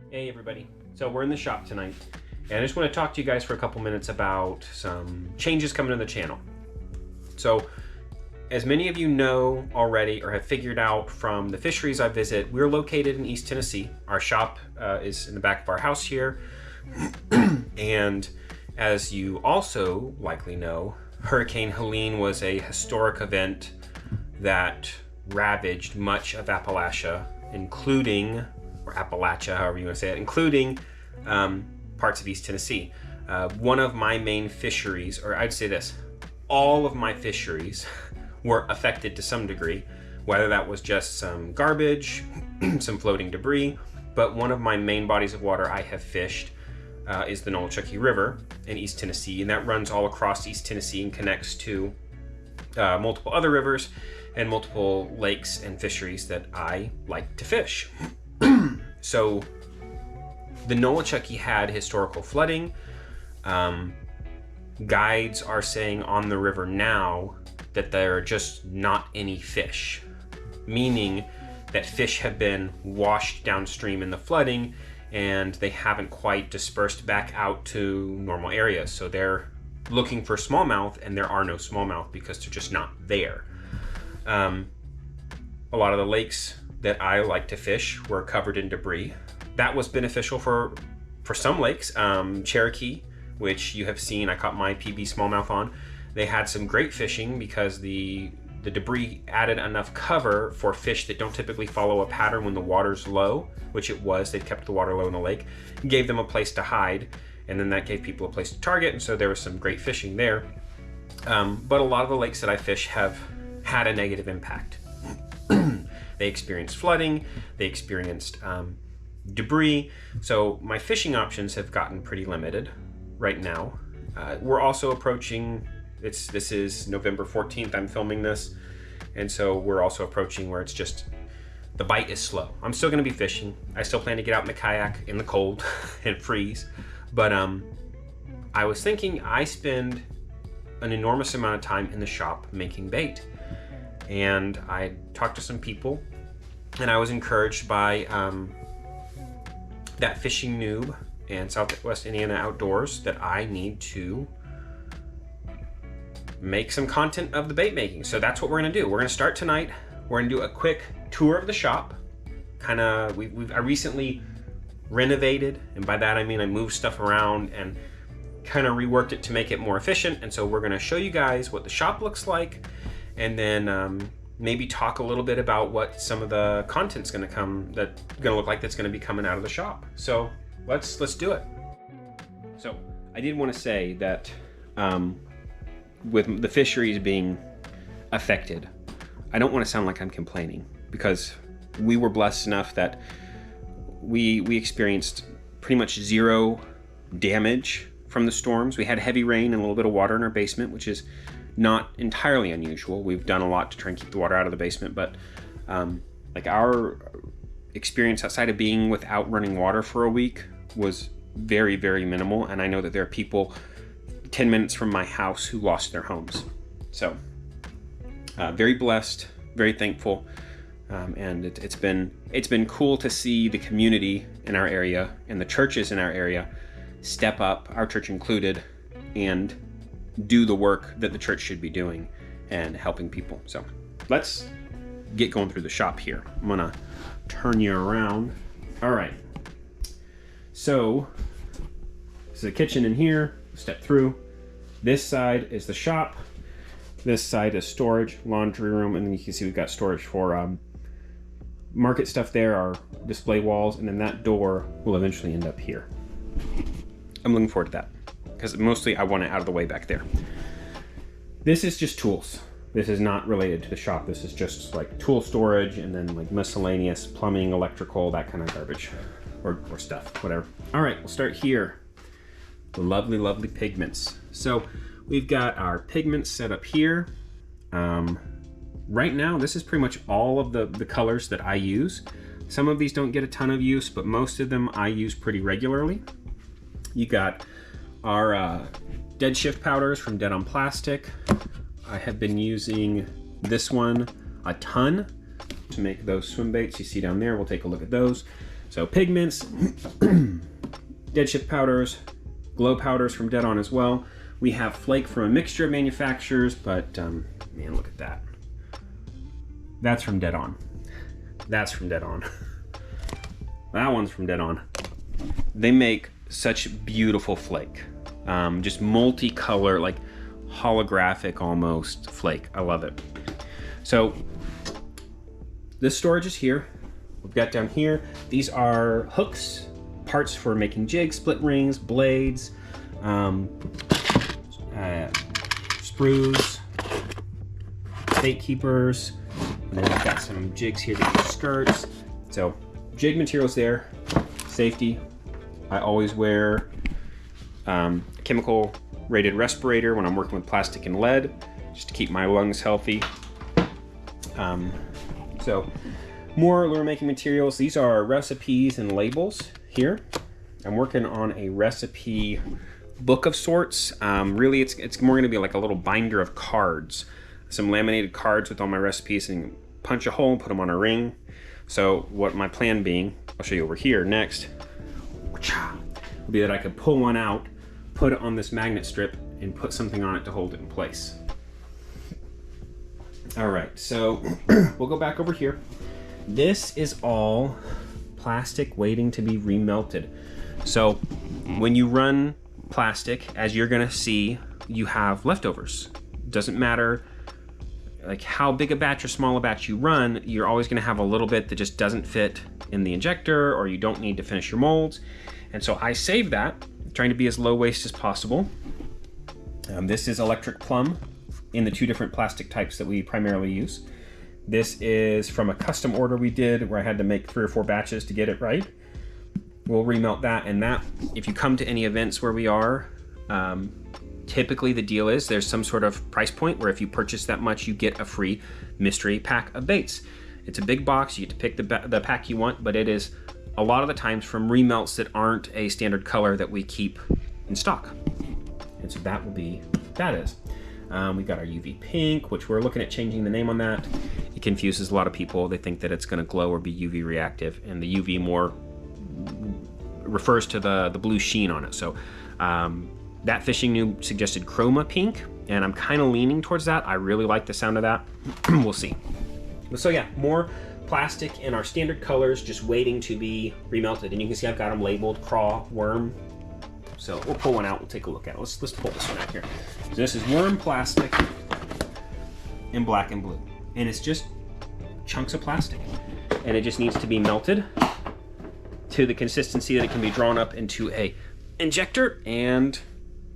Hey everybody. So we're in the shop tonight, and I just want to talk to you guys for a couple minutes about some changes coming to the channel. So, as many of you know already or have figured out from the fisheries I visit, we're located in East Tennessee. Our shop is in the back of our house here. And as you also likely know, Hurricane Helene was a historic event that ravaged much of Appalachia, including, or Appalachia, however you want to say it, including parts of East Tennessee. One of my main fisheries, or I'd say this, all of my fisheries were affected to some degree, whether that was just some garbage, some floating debris, but one of my main bodies of water I have fished is the Nolichucky River in East Tennessee, and that runs all across East Tennessee and connects to multiple other rivers and multiple lakes and fisheries that I like to fish. So the Nolichucky had historical flooding. Guides are saying on the river now that there are just not any fish, meaning that fish have been washed downstream in the flooding and they haven't quite dispersed back out to normal areas. So they're looking for smallmouth, and there are no smallmouth because they're just not there. A lot of the lakes that I like to fish were covered in debris. That was beneficial for some lakes. Cherokee, which you have seen, I caught my PB smallmouth on. They had some great fishing because the debris added enough cover for fish that don't typically follow a pattern when the water's low, which it was. They kept the water low in the lake, gave them a place to hide, and then that gave people a place to target, and so there was some great fishing there. But a lot of the lakes that I fish have had a negative impact. They experienced flooding, they experienced debris, so my fishing options have gotten pretty limited right now. We're also approaching, this is November 14th, I'm filming this, and so we're also approaching where it's just, the bite is slow. I'm still gonna be fishing. I still plan to get out in the kayak in the cold and freeze, but I was thinking I spend an enormous amount of time in the shop making bait. And I talked to some people, and I was encouraged by that Fishing Noob and Southwest Indiana Outdoors that I need to make some content of the bait making. So that's what we're gonna do. We're gonna start tonight. We're gonna do a quick tour of the shop. I recently renovated, and by that I mean I moved stuff around and kind of reworked it to make it more efficient. And so we're gonna show you guys what the shop looks like, and then maybe talk a little bit about what some of the content's gonna look like that's gonna be coming out of the shop. So let's do it. So I did want to say that with the fisheries being affected, I don't want to sound like I'm complaining, because we were blessed enough that we experienced pretty much zero damage from the storms. We had heavy rain and a little bit of water in our basement, which is not entirely unusual. We've done a lot to try and keep the water out of the basement, but like our experience outside of being without running water for a week was very, very minimal. And I know that there are people 10 minutes from my house who lost their homes. So very blessed, very thankful. And it's been cool to see the community in our area and the churches in our area step up, our church included, and do the work that the church should be doing and helping people. So let's get going through the shop here. I'm gonna turn you around. All right. So this is a kitchen in here. Step through. This side is the shop. This side is storage, laundry room, and then you can see we've got storage for market stuff there, our display walls, and then that door will eventually end up here. I'm looking forward to that, because mostly I want it out of the way back there. This is just tools. This is not related to the shop. This is just like tool storage and then like miscellaneous plumbing, electrical, that kind of garbage or stuff, whatever. All right, we'll start here. The lovely, lovely pigments. So we've got our pigments set up here. Right now, this is pretty much all of the colors that I use. Some of these don't get a ton of use, but most of them I use pretty regularly. You got our Dead Shift powders from Dead on Plastic. I have been using this one a ton to make those swim baits you see down there. We'll take a look at those. So pigments, dead shift powders, glow powders from Dead On as well. We have flake from a mixture of manufacturers, but man, look at that. That's from Dead On. That's from Dead On. That one's from Dead On. They make such beautiful flake. Just multicolor, like holographic almost flake. I love it. So this storage is here. We've got down here, these are hooks, parts for making jigs, split rings, blades, sprues, bait keepers, and then we've got some jigs here that use skirts. So jig materials there, safety. I always wear a chemical rated respirator when I'm working with plastic and lead, just to keep my lungs healthy. So more lure making materials. These are recipes and labels here. I'm working on a recipe book of sorts. Really, it's more gonna be like a little binder of cards, some laminated cards with all my recipes, and punch a hole and put them on a ring. So what my plan being, I'll show you over here next, would be that I could pull one out, put it on this magnet strip, and put something on it to hold it in place. All right, so we'll go back over here. This is all plastic waiting to be remelted. So when you run plastic, as you're gonna see, you have leftovers. Doesn't matter like how big a batch or small a batch you run, you're always gonna have a little bit that just doesn't fit in the injector, or you don't need to finish your molds. And so I save that, trying to be as low waste as possible. This is electric plum in the 2 different plastic types that we primarily use. This is from a custom order we did where I had to make 3 or 4 batches to get it right. We'll remelt that, and that, if you come to any events where we are, typically the deal is there's some sort of price point where if you purchase that much, you get a free mystery pack of baits. It's a big box, you get to pick the pack you want, but it is a lot of the times from remelts that aren't a standard color that we keep in stock. And so that will be, that is. We've got our UV pink, which we're looking at changing the name on that. It confuses a lot of people. They think that it's gonna glow or be UV reactive, and the UV more refers to the blue sheen on it. So that Fishing Noob suggested chroma pink, and I'm kind of leaning towards that. I really like the sound of that. We'll see. So yeah, more plastic in our standard colors, just waiting to be remelted. And you can see I've got them labeled craw, worm. So we'll pull one out, we'll take a look at it. Let's pull this one out here. So this is worm plastic in black and blue. And it's just chunks of plastic. And it just needs to be melted to the consistency that it can be drawn up into a injector and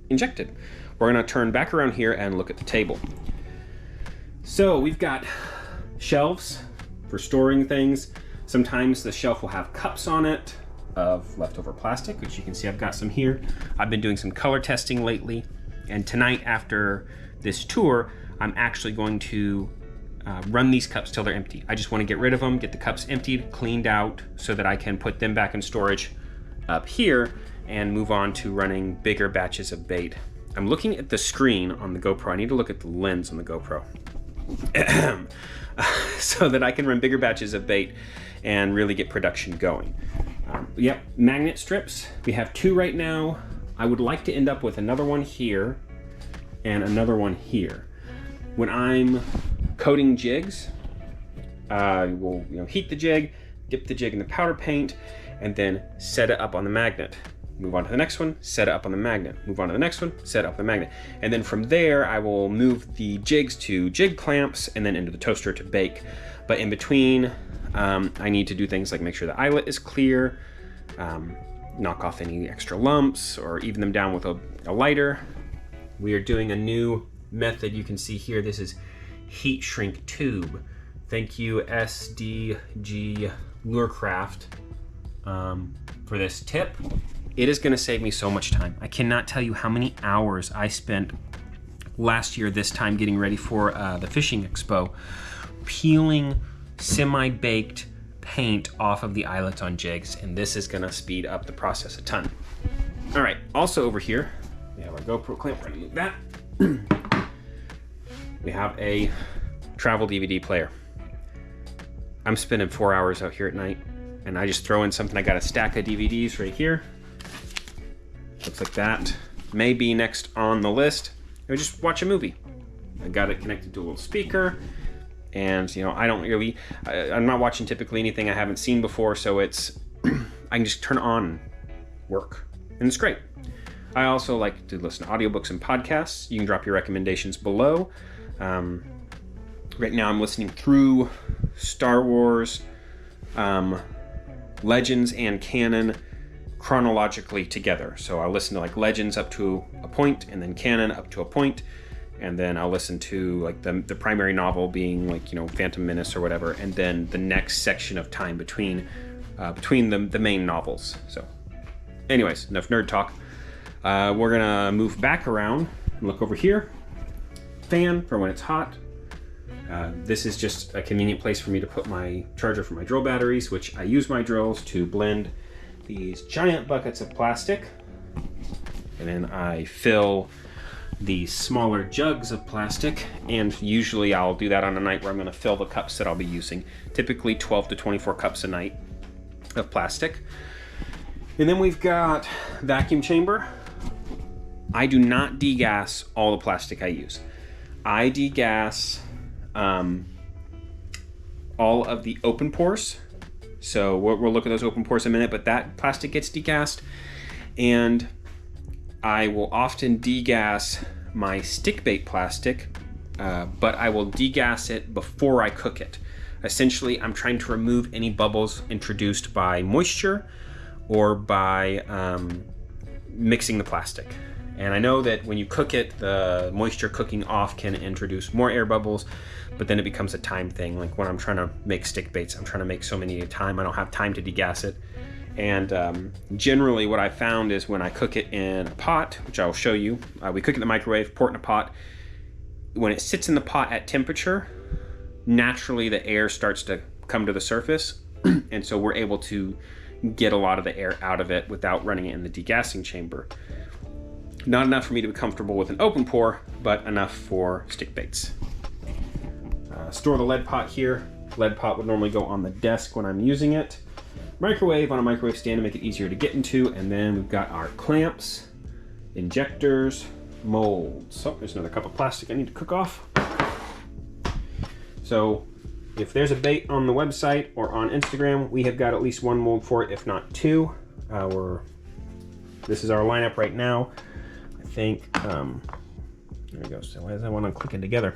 injected. We're gonna turn back around here and look at the table. So we've got shelves for storing things. Sometimes the shelf will have cups on it of leftover plastic, which you can see I've got some here. I've been doing some color testing lately, and tonight after this tour, I'm actually going to run these cups till they're empty. I just want to get rid of them, get the cups emptied, cleaned out, so that I can put them back in storage up here and move on to running bigger batches of bait. I'm looking at the screen on the GoPro. I need to look at the lens on the GoPro so that I can run bigger batches of bait and really get production going. Yep, magnet strips. We have 2 right now. I would like to end up with another one here and another one here. When I'm coating jigs, we'll heat the jig, dip the jig in the powder paint, and then set it up on the magnet. Move on to the next one, set it up on the magnet. Move on to the next one, set it up on the magnet. And then from there, I will move the jigs to jig clamps and then into the toaster to bake. But in between, I need to do things like make sure the eyelet is clear, knock off any extra lumps, or even them down with a lighter. We are doing a new method. You can see here, this is heat shrink tube. Thank you SDG Lurecraft for this tip. It is gonna save me so much time. I cannot tell you how many hours I spent last year this time getting ready for the fishing expo, peeling semi-baked paint off of the eyelets on jigs, and this is gonna speed up the process a ton. All right, also over here, we have our GoPro clamp. We're gonna move that. We have a travel DVD player. I'm spending 4 hours out here at night and I just throw in something. I got a stack of DVDs right here. Looks like that. May be next on the list. Or just watch a movie. I got it connected to a little speaker, and you know, I'm not watching typically anything I haven't seen before, so it's I can just turn it on and work, and it's great. I also like to listen to audiobooks and podcasts. You can drop your recommendations below. Right now I'm listening through Star Wars, Legends and Canon chronologically together. So I'll listen to like Legends up to a point, and then Canon up to a point, and then I'll listen to like the primary novel being like, you know, Phantom Menace or whatever, and then the next section of time between the main novels. So anyways, enough nerd talk. We're gonna move back around and look over here. Fan for when it's hot. This is just a convenient place for me to put my charger for my drill batteries, which I use my drills to blend these giant buckets of plastic, and then I fill these smaller jugs of plastic, and usually I'll do that on a night where I'm going to fill the cups that I'll be using, typically 12 to 24 cups a night of plastic. And then we've got vacuum chamber. I do not degas all the plastic I use. I degas all of the open pores. So we'll look at those open pores in a minute, but that plastic gets degassed. And I will often degas my stick bait plastic, but I will degas it before I cook it. Essentially, I'm trying to remove any bubbles introduced by moisture or by mixing the plastic. And I know that when you cook it, the moisture cooking off can introduce more air bubbles, but then it becomes a time thing. Like when I'm trying to make stick baits, I'm trying to make so many at a time, I don't have time to degas it. And generally what I found is when I cook it in a pot, which I will show you, we cook it in the microwave, pour it in a pot. When it sits in the pot at temperature, naturally the air starts to come to the surface. And so we're able to get a lot of the air out of it without running it in the degassing chamber. Not enough for me to be comfortable with an open pour, but enough for stick baits. Store the lead pot here. Lead pot would normally go on the desk when I'm using it. Microwave on a microwave stand to make it easier to get into. And then we've got our clamps, injectors, molds. So there's another cup of plastic I need to cook off. So if there's a bait on the website or on Instagram, we have got at least one mold for it, if not two. This is our lineup right now. I think, there we go. So why does that one on clicking together?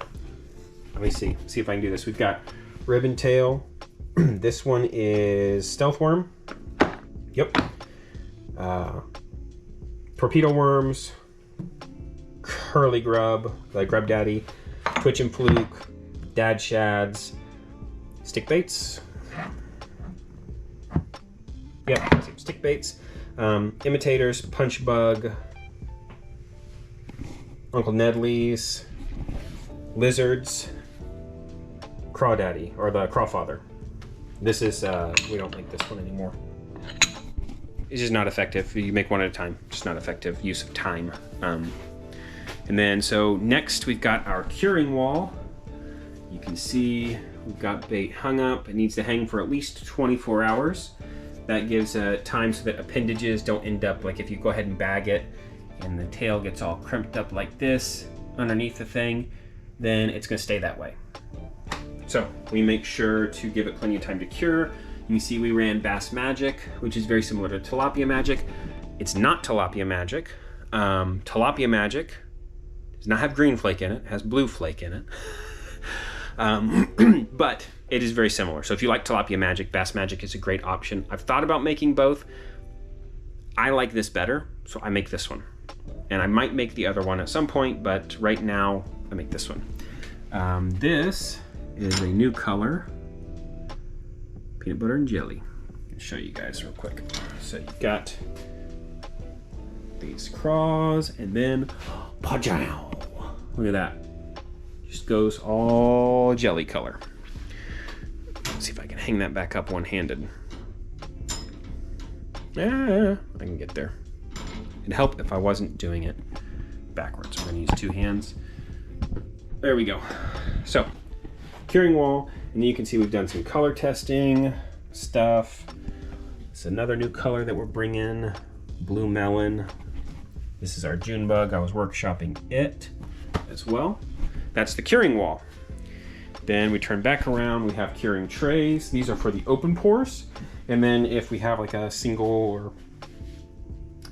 Let me see if I can do this. We've got ribbon tail. This one is stealth worm. Yep. Torpedo worms, curly grub, like grub daddy, twitch and fluke, dad shads, stick baits. Yep, stick baits. Imitators, punch bug, Uncle Nedley's, lizards, crawdaddy, or the crawfather. This is, we don't make this one anymore. It's just not effective. You make one at a time, just not effective use of time. And then, so next we've got our curing wall. You can see we've got bait hung up. It needs to hang for at least 24 hours. That gives time so that appendages don't end up, like if you go ahead and bag it and the tail gets all crimped up like this underneath the thing, then it's gonna stay that way. So we make sure to give it plenty of time to cure. You can see we ran Bass Magic, which is very similar to Tilapia Magic. It's not Tilapia Magic. Tilapia Magic does not have green flake in it, it has blue flake in it. But it is very similar. So if you like Tilapia Magic, Bass Magic is a great option. I've thought about making both. I like this better, so I make this one. And I might make the other one at some point, but right now I make this one. This is a new color, peanut butter and jelly. I'll show you guys real quick. So you've got these craws, and then pajow. Look at that. Just goes all jelly color. Let's see if I can hang that back up one-handed. Yeah, I can get there. It'd help if I wasn't doing it backwards. I'm gonna use two hands. There we go. So, curing wall, and then you can see we've done some color testing stuff. is another new color that we're bringing, Blue Melon. This is our June bug. I was workshopping it as well. That's the curing wall. Then we turn back around, we have curing trays. These are for the open pores. And then if we have like a single or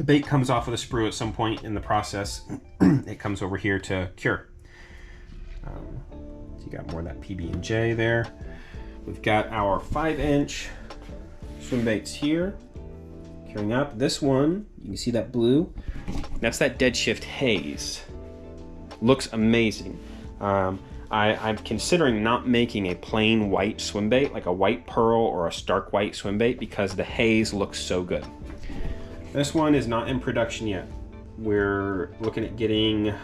bait comes off of the sprue at some point in the process, it comes over here to cure. So you got more of that PB&J there. We've got our 5-inch swim baits here, curing up. This one, you can see that blue, that's that Dead Shift Haze. Looks amazing. I'm considering not making a plain white swim bait, like a white pearl or a stark white swim bait, because the haze looks so good. This one is not in production yet. We're looking at getting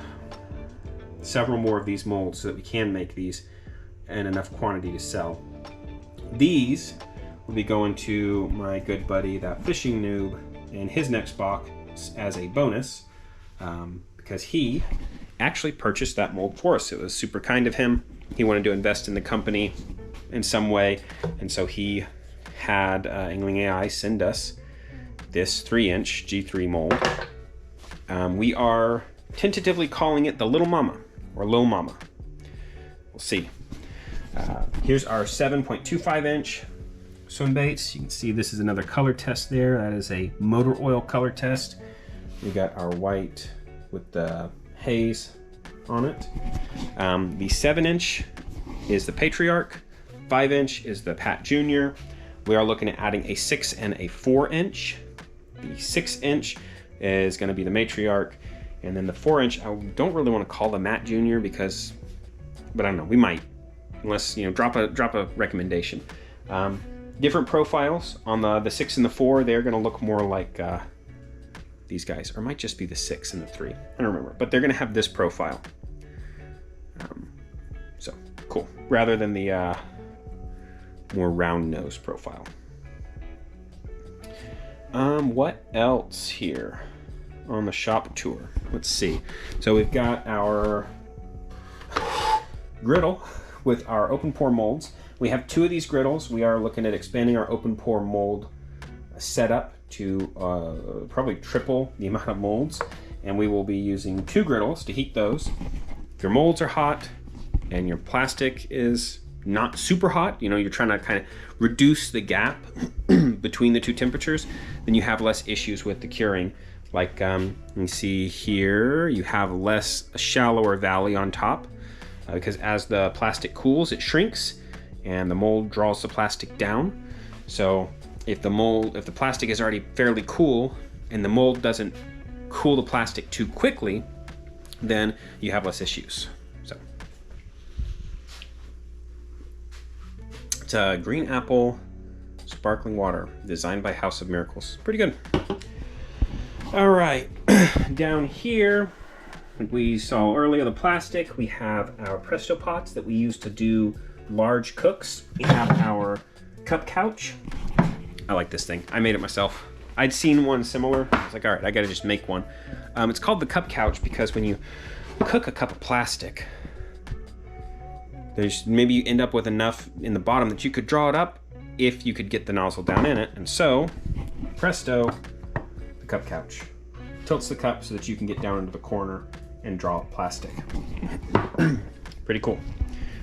several more of these molds so that we can make these in enough quantity to sell. These will be going to my good buddy, that fishing noob, in his next box as a bonus, because he actually purchased that mold for us. It was super kind of him. He wanted to invest in the company in some way, and so he had Angling AI send us this 3-inch G3 mold. We are tentatively calling it the Little Mama, or Lil Mama. We'll see. Here's our 7.25-inch swim baits. You can see this is another color test there. That is a motor oil color test. We got our white with the haze on it. The 7-inch is the Patriarch. 5-inch is the Pat Junior. We are looking at adding a 6 and a 4-inch. The 6-inch is going to be the Matriarch, and then the 4-inch I don't really want to call the Matt Junior because, but I don't know, we might, unless drop a recommendation. Different profiles on the 6 and the 4. They're going to look more like these guys, or it might just be the 6 and the 3. I don't remember, but they're going to have this profile. So cool, rather than the more round nose profile. What else here on the shop tour? Let's see. So we've got our griddle with our open pore molds. We have 2 of these griddles. We are looking at expanding our open pore mold setup to probably triple the amount of molds, and we will be using 2 griddles to heat those. If your molds are hot and your plastic is not super hot, you're trying to kind of reduce the gap between the 2 temperatures, then you have less issues with the curing. Like you see here, you have a shallower valley on top because as the plastic cools, it shrinks and the mold draws the plastic down. So if the plastic is already fairly cool and the mold doesn't cool the plastic too quickly, then you have less issues. So it's a green apple sparkling water designed by House of Miracles. Pretty good. All right, down here, we saw earlier the plastic. We have our Presto pots that we use to do large cooks. We have our cup couch. I like this thing. I made it myself. I'd seen one similar. I was like, all right, I gotta just make one. It's called the cup couch because when you cook a cup of plastic, maybe you end up with enough in the bottom that you could draw it up if you could get the nozzle down in it. And so, presto, the cup couch tilts the cup so that you can get down into the corner and draw plastic. Pretty cool.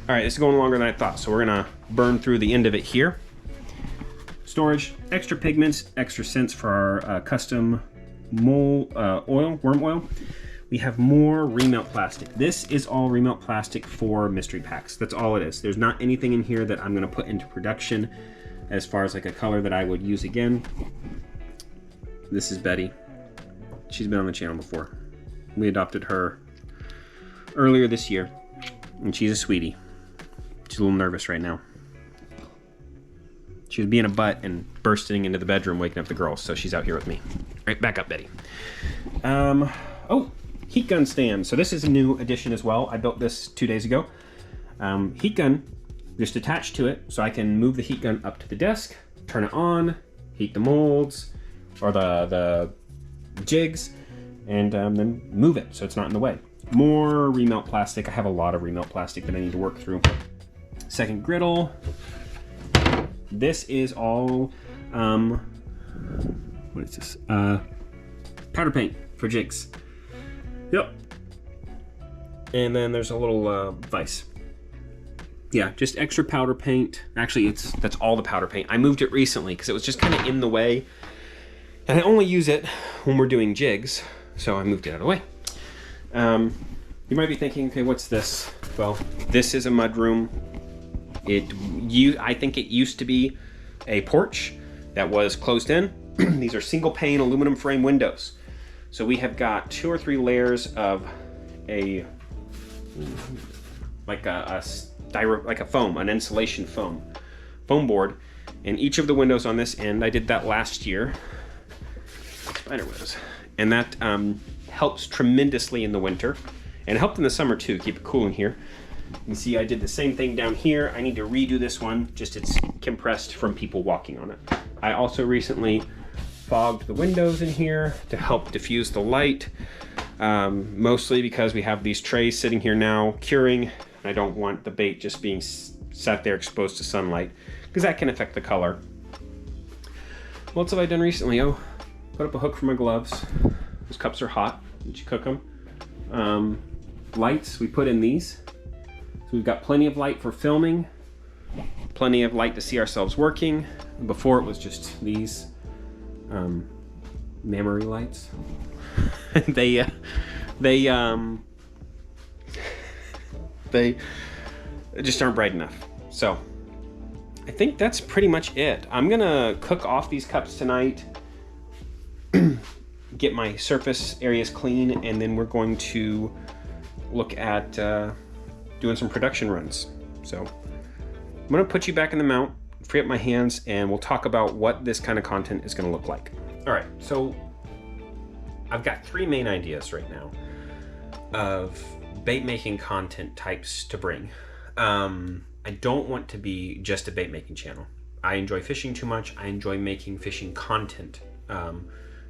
All right, this is going longer than I thought, so we're gonna burn through the end of it here. Storage, extra pigments, extra scents for our custom worm oil. We have more remelt plastic. This is all remelt plastic for mystery packs. That's all it is. There's not anything in here that I'm gonna put into production as far as like a color that I would use again. This is Betty. She's been on the channel before. We adopted her earlier this year, and she's a sweetie. She's a little nervous right now. She was being a butt and bursting into the bedroom, waking up the girls, so she's out here with me. All right, back up, Betty. Oh, heat gun stand. So this is a new addition as well. I built this 2 days ago. Heat gun, just attached to it, so I can move the heat gun up to the desk, turn it on, heat the molds, or the jigs, and then move it so it's not in the way. More remelt plastic. I have a lot of remelt plastic that I need to work through. Second griddle. This is all what is this? Powder paint for jigs. Yep. And then there's a little vise. Yeah, just extra powder paint. Actually, that's all the powder paint. I moved it recently because it was just kind of in the way. And I only use it when we're doing jigs, so I moved it out of the way. You might be thinking, okay, what's this? Well, this is a mudroom. I think it used to be a porch that was closed in. These are single pane aluminum frame windows. So we have got 2 or 3 layers of a foam, an insulation foam board, and each of the windows on this end, I did that last year. Spider webs, and that helps tremendously in the winter, and it helped in the summer too, keep it cool in here. You can see I did the same thing down here. I need to redo this one, just it's compressed from people walking on it. I also recently fogged the windows in here to help diffuse the light, mostly because we have these trays sitting here now curing, and I don't want the bait just being sat there exposed to sunlight, because that can affect the color. What else have I done recently? Oh, put up a hook for my gloves. Those cups are hot. Did you cook them? Lights, we put in these. So we've got plenty of light for filming, plenty of light to see ourselves working. Before it was just these memory lights. they just aren't bright enough. So I think that's pretty much it. I'm gonna cook off these cups tonight, get my surface areas clean, and then we're going to look at doing some production runs. So I'm gonna put you back in the mount, free up my hands, and we'll talk about what this kind of content is gonna look like. All right, so I've got 3 main ideas right now of bait making content types to bring. I don't want to be just a bait making channel. I enjoy fishing too much. I enjoy making fishing content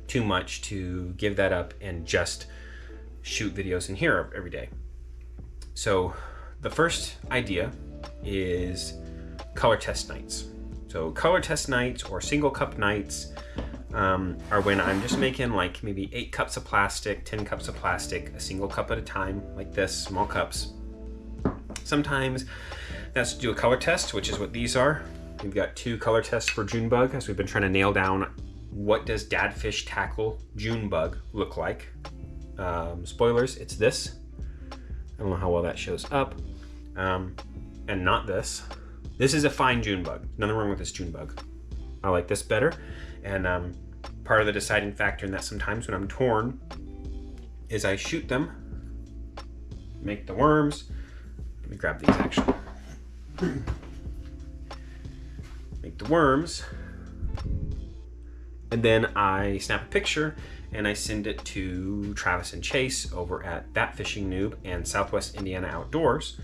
too much to give that up and just shoot videos in here every day. So the first idea is color test nights. So color test nights or single cup nights are when I'm just making like maybe 8 cups of plastic, 10 cups of plastic, a single cup at a time, like this, small cups. Sometimes that's to do a color test, which is what these are. We've got 2 color tests for June bug, as we've been trying to nail down what does Dadfish Tackle June bug look like. Spoilers, it's this. I don't know how well that shows up. And not this. This is a fine June bug. Nothing wrong with this June bug. I like this better. And part of the deciding factor in that sometimes when I'm torn is I shoot them, make the worms. Let me grab these actually. Make the worms. And then I snap a picture and I send it to Travis and Chase over at That Fishing Noob and Southwest Indiana Outdoors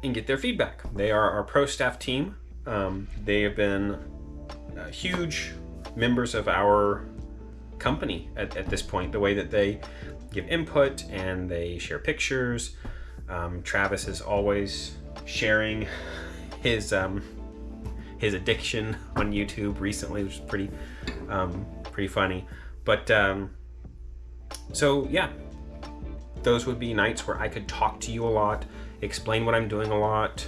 and get their feedback. They are our pro staff team. They have been huge members of our company at this point, the way that they give input and they share pictures. Travis is always sharing his addiction on YouTube recently, which is pretty funny. But so yeah, those would be nights where I could talk to you a lot, explain what I'm doing a lot.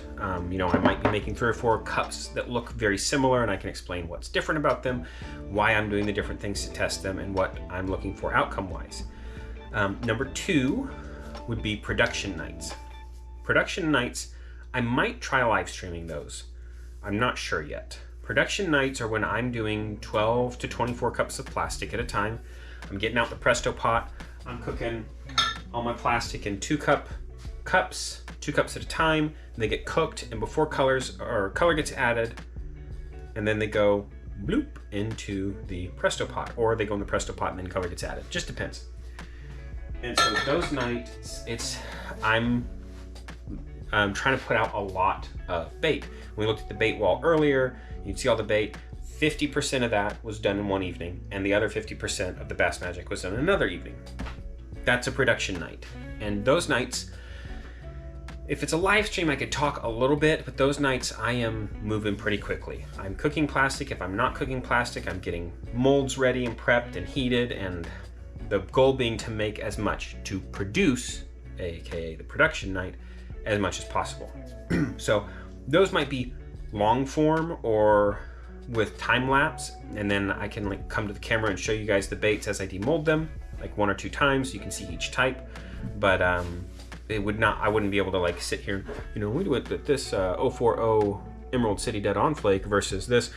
You know, I might be making 3 or 4 cups that look very similar, and I can explain what's different about them, why I'm doing the different things to test them, and what I'm looking for outcome-wise. Number 2 would be production nights. Production nights, I might try live streaming those. I'm not sure yet. Production nights are when I'm doing 12 to 24 cups of plastic at a time. I'm getting out the Presto pot. I'm cooking all my plastic in 2 cups, 2 cups at a time. They get cooked, and before color gets added, and then they go bloop into the Presto pot, or they go in the Presto pot and then color gets added. Just depends. And so those nights, I'm trying to put out a lot of bait. When we looked at the bait wall earlier, you'd see all the bait. 50% of that was done in one evening, and the other 50% of the Bass Magic was done in another evening. That's a production night. And those nights, If it's a live stream, I could talk a little bit, but those nights I am moving pretty quickly. I'm cooking plastic. If I'm not cooking plastic, I'm getting molds ready and prepped and heated, and the goal being to make as much, to produce, aka the production night, as much as possible. So those might be long form or with time lapse, and then I can like come to the camera and show you guys the baits as I demold them, like 1 or 2 times so you can see each type. But it would not, I wouldn't be able to like sit here and, you know, we went with this 040 Emerald City Dead On Flake versus this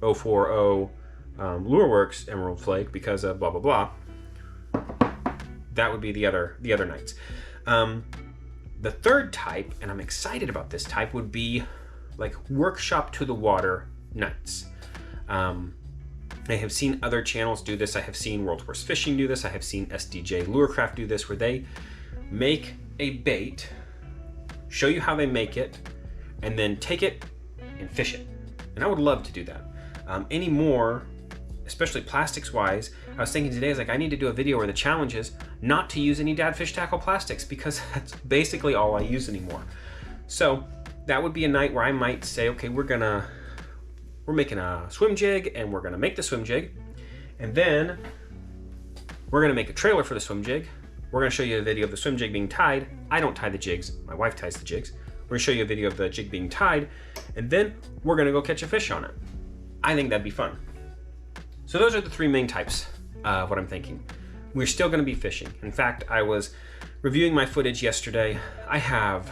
040 Lureworks Emerald Flake because of blah blah blah. That would be the other nights. The third type, and I'm excited about this type, would be like workshop to the water nights. I have seen other channels do this. I have seen World's Worst Fishing do this. I have seen SDJ Lurecraft do this, where they make a bait, show you how they make it, and then take it and fish it. And I would love to do that. Anymore, especially plastics wise, I was thinking today, I was like, I need to do a video where the challenge is not to use any Dad Fish Tackle plastics, because that's basically all I use anymore. So that would be a night where I might say, okay, we're making a swim jig, and we're gonna make the swim jig, and then we're gonna make a trailer for the swim jig. We're gonna show you a video of the swim jig being tied. I don't tie the jigs, my wife ties the jigs. We're gonna show you a video of the jig being tied, and then we're gonna go catch a fish on it. I think that'd be fun. So those are the 3 main types of what I'm thinking. We're still gonna be fishing. In fact, I was reviewing my footage yesterday. I have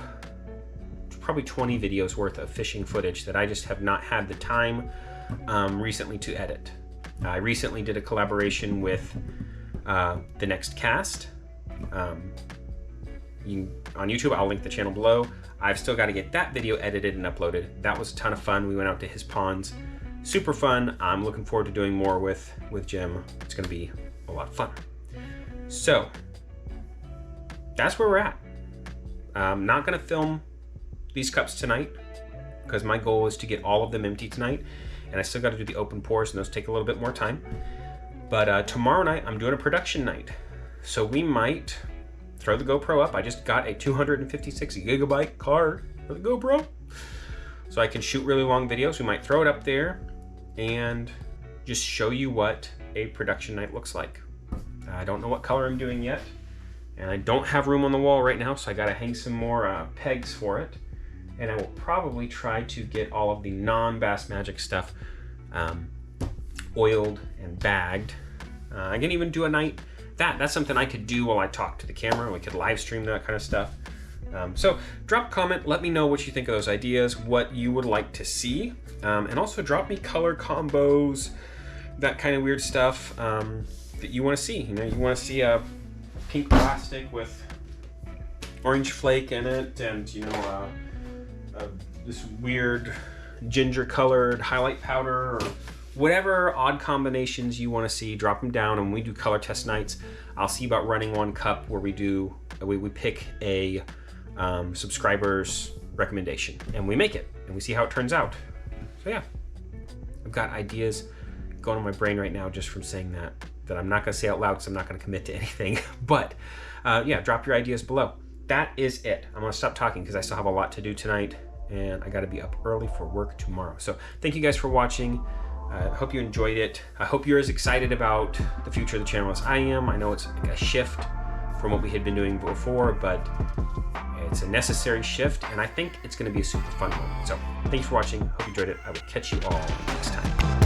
probably 20 videos worth of fishing footage that I just have not had the time recently to edit. I recently did a collaboration with The Next Cast. On YouTube, I'll link the channel below. I've still got to get that video edited and uploaded. That was a ton of fun. We went out to his ponds. Super fun. I'm looking forward to doing more with Jim. It's going to be a lot of fun. So that's where we're at. I'm not going to film these cups tonight because my goal is to get all of them empty tonight, and I still got to do the open pours, and those take a little bit more time. But tomorrow night I'm doing a production night, so we might throw the GoPro up. I just got a 256 gigabyte card for the GoPro, so I can shoot really long videos. We might throw it up there and just show you what a production night looks like. I don't know what color I'm doing yet, and I don't have room on the wall right now, so I got to hang some more pegs for it. And I will probably try to get all of the non-Bass Magic stuff oiled and bagged. I can even do a night, that's something I could do while I talk to the camera. We could live stream that kind of stuff. So drop a comment, let me know what you think of those ideas, what you would like to see. And also drop me color combos, that kind of weird stuff that you want to see. You know, you want to see a pink plastic with orange flake in it, and you know, this weird ginger colored highlight powder, or whatever odd combinations you want to see. Drop them down, and when we do color test nights, I'll see about running one cup where we pick a subscriber's recommendation and we make it and we see how it turns out. So yeah, I've got ideas going on my brain right now just from saying that I'm not going to say out loud because I'm not going to commit to anything. But yeah, drop your ideas below. That is it. I'm going to stop talking because I still have a lot to do tonight, and I got to be up early for work tomorrow. So thank you guys for watching. I hope you enjoyed it. I hope you're as excited about the future of the channel as I am. I know it's like a shift from what we had been doing before, but it's a necessary shift, and I think it's going to be a super fun one. So thank you for watching. Hope you enjoyed it. I will catch you all next time.